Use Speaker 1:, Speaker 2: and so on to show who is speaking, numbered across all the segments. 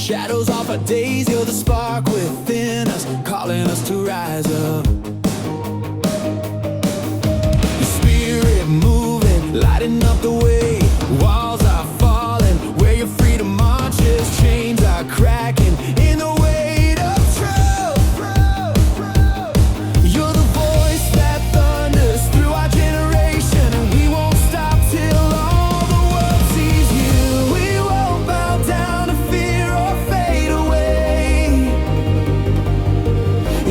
Speaker 1: shadows off our days, you're the spark within us, calling us to rise up. Your spirit moving, lighting up the way. Walls are falling, where your freedom marches. Chains are cracking in the weight of truth. You're the voice that thunders through our generation, and we won't stop till all the world sees you. We won't bow down to fear or fade away.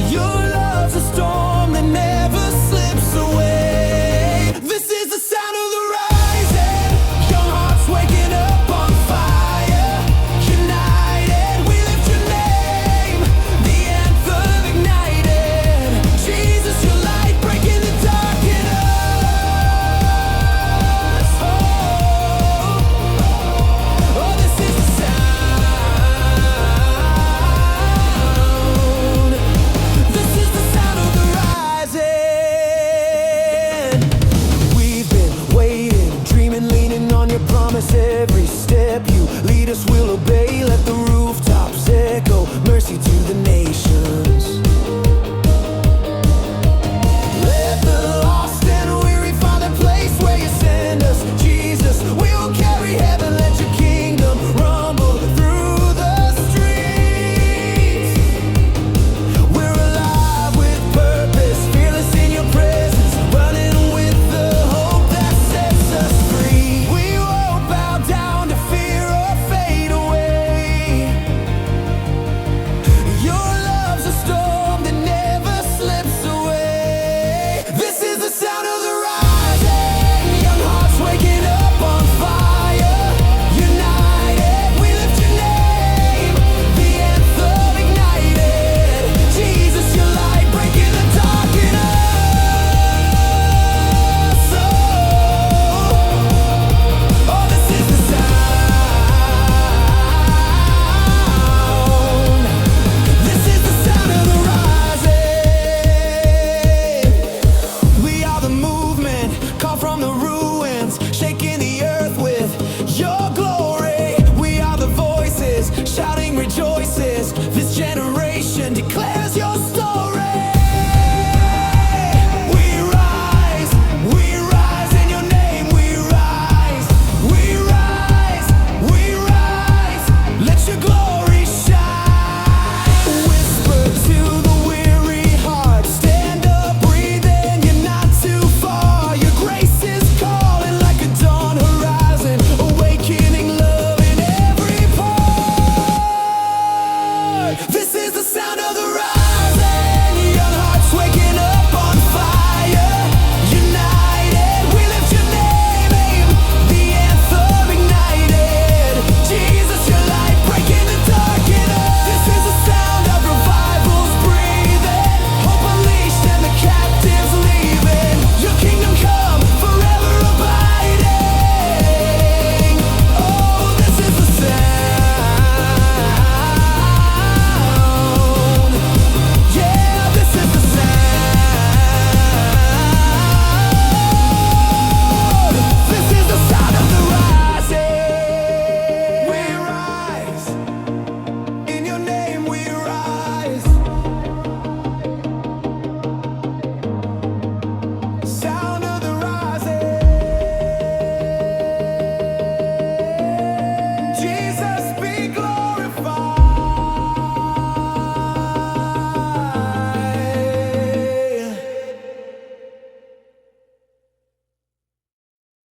Speaker 1: Your love's a storm that never slips away. This is the sound of the rising, young hearts waking up on fire. United, we lift your name, the anthem ignited. Jesus, your light breaking the dark in us. Oh, this is the sound. This is the sound of the rising. We've been waiting, dreaming, leaning on your promise. Every step you lead us will obey.